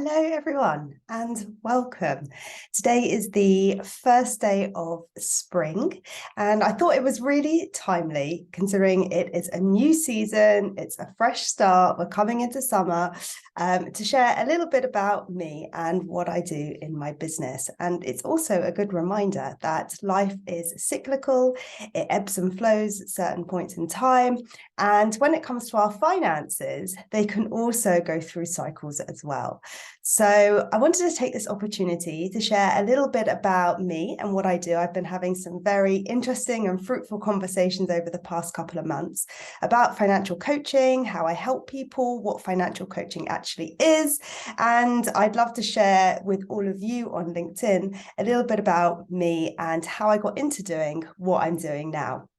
Hello, everyone, and welcome. Today is the first day of spring, and I thought it was really timely considering it is a new season, it's a fresh start, we're coming into summer, to share a little bit about me and what I do in my business. And it's also a good reminder that life is cyclical, it ebbs and flows at certain points in time. And when it comes to our finances, they can also go through cycles as well. So I wanted to take this opportunity to share a little bit about me and what I do. I've been having some very interesting and fruitful conversations over the past couple of months about financial coaching, how I help people, what financial coaching actually is. And I'd love to share with all of you on LinkedIn a little bit about me and how I got into doing what I'm doing now.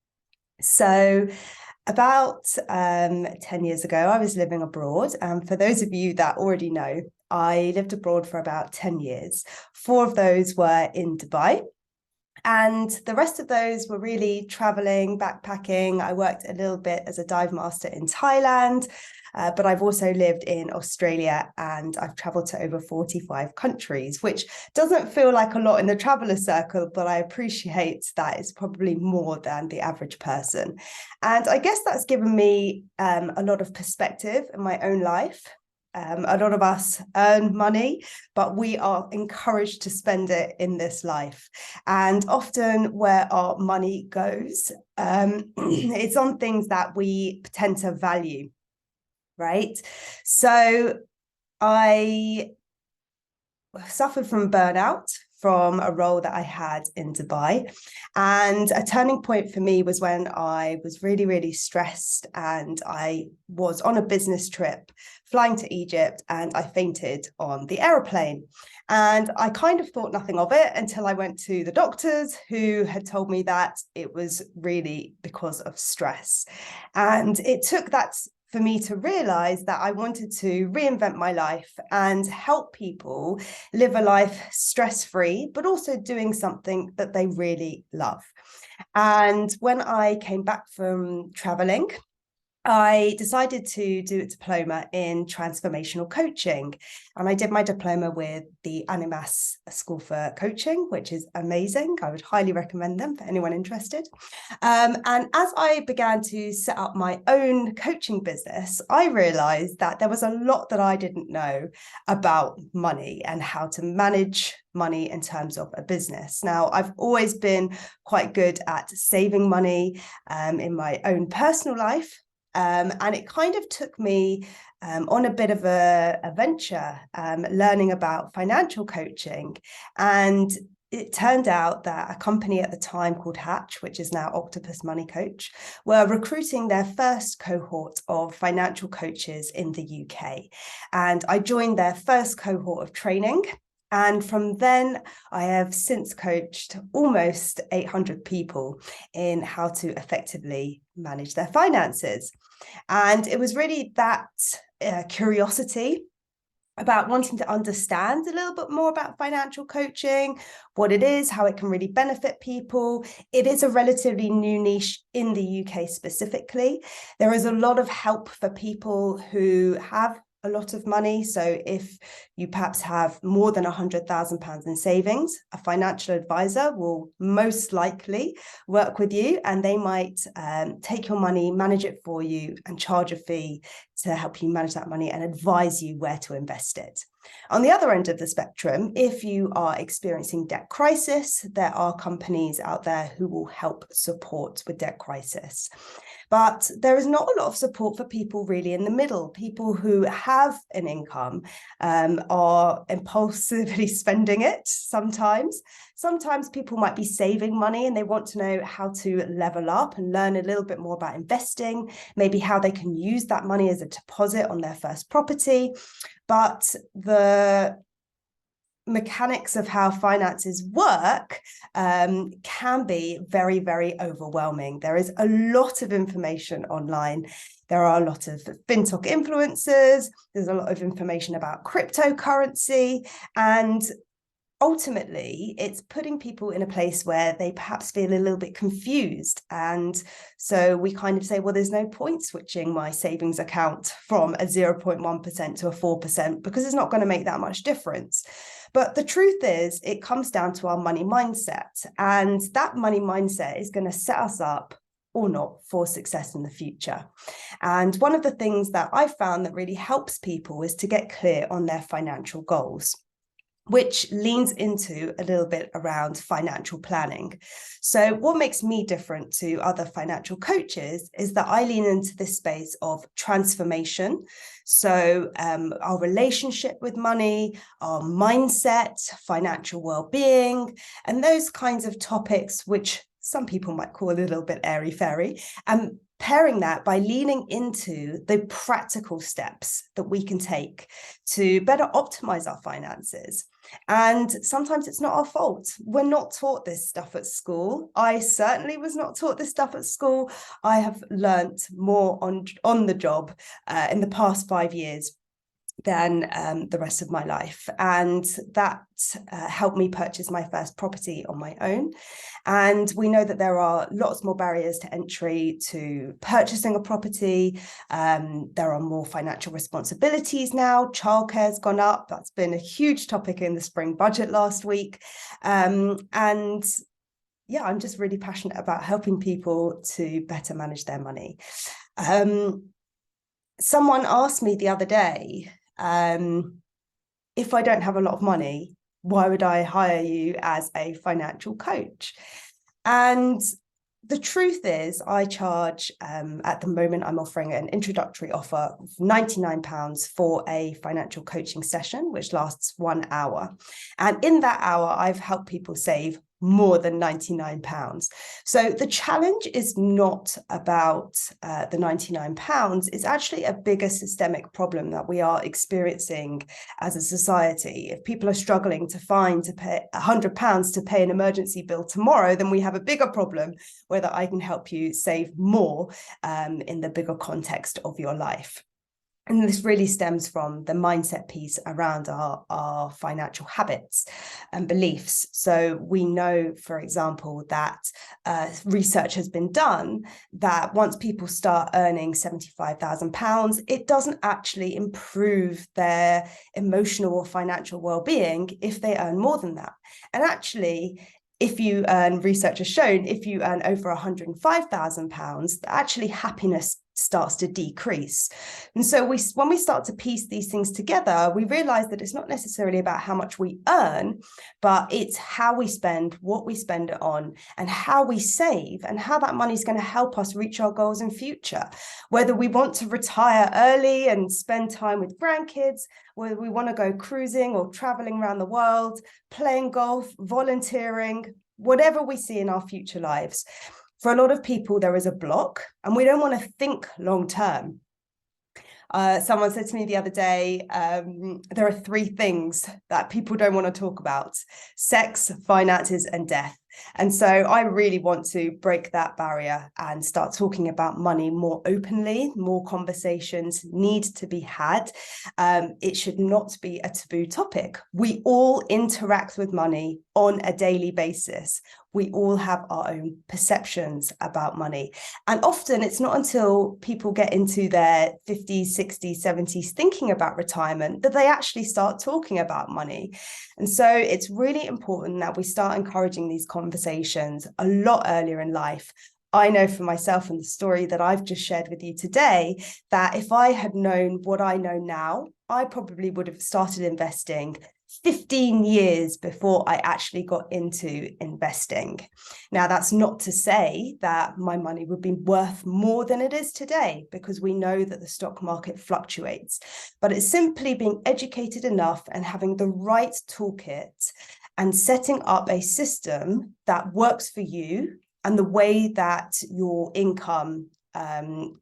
So about 10 years ago, I was living abroad. And for those of you that already know, I lived abroad for about 10 years. 4 of those were in Dubai. And the rest of those were really traveling, backpacking. I worked a little bit as a dive master in Thailand, but I've also lived in Australia and I've traveled to over 45 countries, which doesn't feel like a lot in the traveler circle, but I appreciate that it's probably more than the average person. And I guess that's given me a lot of perspective in my own life. A lot of us earn money, but we are encouraged to spend it in this life. And often where our money goes, it's on things that we tend to value, right? So I suffered from burnout from a role that I had in Dubai. And a turning point for me was when I was really, really stressed and I was on a business trip flying to Egypt and I fainted on the aeroplane. And I kind of thought nothing of it until I went to the doctors who had told me that it was really because of stress. And it took that for me to realize that I wanted to reinvent my life and help people live a life stress-free, but also doing something that they really love. And when I came back from traveling, I decided to do a diploma in transformational coaching. And I did my diploma with the Animas School for Coaching, which is amazing. I would highly recommend them for anyone interested. And as I began to set up my own coaching business, I realized that there was a lot that I didn't know about money and how to manage money in terms of a business. Now, I've always been quite good at saving money in my own personal life. And it kind of took me on a bit of a venture learning about financial coaching. And it turned out that a company at the time called Hatch, which is now Octopus Money Coach, were recruiting their first cohort of financial coaches in the UK. And I joined their first cohort of training. And from then, I have since coached almost 800 people in how to effectively manage their finances. And it was really that curiosity about wanting to understand a little bit more about financial coaching, what it is, how it can really benefit people. It is a relatively new niche in the UK specifically. There is a lot of help for people who have a lot of money. So if you perhaps have more than £100,000 in savings, a financial advisor will most likely work with you and they might take your money, manage it for you and charge a fee to help you manage that money and advise you where to invest it. On the other end of the spectrum, if you are experiencing debt crisis, there are companies out there who will help support with debt crisis. But there is not a lot of support for people really in the middle. People who have an income are impulsively spending it sometimes. Sometimes people might be saving money and they want to know how to level up and learn a little bit more about investing, maybe how they can use that money as a deposit on their first property. But the mechanics of how finances work can be very, very overwhelming. There is a lot of information online. There are a lot of fintech influencers. There's a lot of information about cryptocurrency. And ultimately, it's putting people in a place where they perhaps feel a little bit confused. And so we kind of say, well, there's no point switching my savings account from a 0.1% to a 4% because it's not going to make that much difference. But the truth is, it comes down to our money mindset. And that money mindset is going to set us up or not for success in the future. And one of the things that I found that really helps people is to get clear on their financial goals, which leans into a little bit around financial planning. So what makes me different to other financial coaches is that I lean into this space of transformation. So our relationship with money, our mindset, financial well-being, and those kinds of topics, which some people might call a little bit airy-fairy, and pairing that by leaning into the practical steps that we can take to better optimize our finances. And sometimes it's not our fault. We're not taught this stuff at school. I certainly was not taught this stuff at school. I have learnt more on the job in the past 5 years than the rest of my life. And that helped me purchase my first property on my own. And we know that there are lots more barriers to entry to purchasing a property. There are more financial responsibilities now. Childcare has gone up. That's been a huge topic in the spring budget last week. And yeah, I'm just really passionate about helping people to better manage their money. Someone asked me the other day, if I don't have a lot of money, why would I hire you as a financial coach? And the truth is, I charge, at the moment, I'm offering an introductory offer of £99 for a financial coaching session, which lasts 1 hour. And in that hour, I've helped people save more than £99. So the challenge is not about the £99. It's actually a bigger systemic problem that we are experiencing as a society. If people are struggling to pay £100 to pay an emergency bill tomorrow, then we have a bigger problem whether I can help you save more in the bigger context of your life. And this really stems from the mindset piece around our financial habits and beliefs. So we know, for example, that research has been done that once people start earning £75,000, it doesn't actually improve their emotional or financial well-being if they earn more than that. And actually, research has shown, if you earn over £105,000, actually happiness starts to decrease. And so when we start to piece these things together, we realize that it's not necessarily about how much we earn, but it's how we spend, what we spend it on, and how we save, and how that money is going to help us reach our goals in future. Whether we want to retire early and spend time with grandkids, whether we want to go cruising or traveling around the world, playing golf, volunteering, whatever we see in our future lives. For a lot of people, there is a block, and we don't want to think long term. Someone said to me the other day, there are 3 things that people don't want to talk about: sex, finances, and death. And so I really want to break that barrier and start talking about money more openly. More conversations need to be had. It should not be a taboo topic. We all interact with money on a daily basis. We all have our own perceptions about money. And often it's not until people get into their 50s, 60s, 70s thinking about retirement that they actually start talking about money. And so it's really important that we start encouraging these conversations a lot earlier in life. I know for myself, and the story that I've just shared with you today, that if I had known what I know now, I probably would have started investing 15 years before I actually got into investing. Now, that's not to say that my money would be worth more than it is today, because we know that the stock market fluctuates. But it's simply being educated enough and having the right toolkit and setting up a system that works for you and the way that your income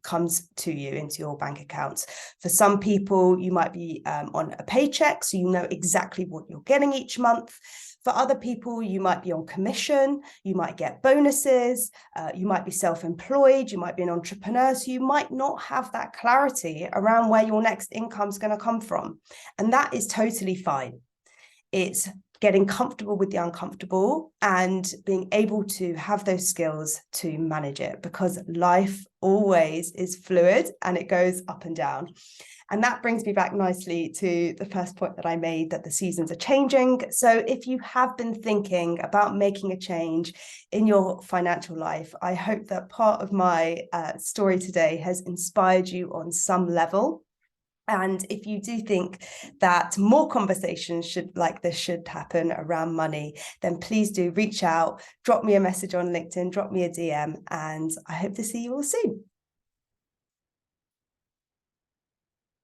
comes to you into your bank accounts. For some people, you might be on a paycheck, so you know exactly what you're getting each month. For other people, you might be on commission, you might get bonuses, you might be self-employed, you might be an entrepreneur, so you might not have that clarity around where your next income is going to come from. And that is totally fine. It's getting comfortable with the uncomfortable and being able to have those skills to manage it, because life always is fluid and it goes up and down. And that brings me back nicely to the first point that I made, that the seasons are changing. So if you have been thinking about making a change in your financial life, I hope that part of my story today has inspired you on some level. And if you do think that more conversations like this should happen around money, then please do reach out, drop me a message on LinkedIn, drop me a DM, and I hope to see you all soon.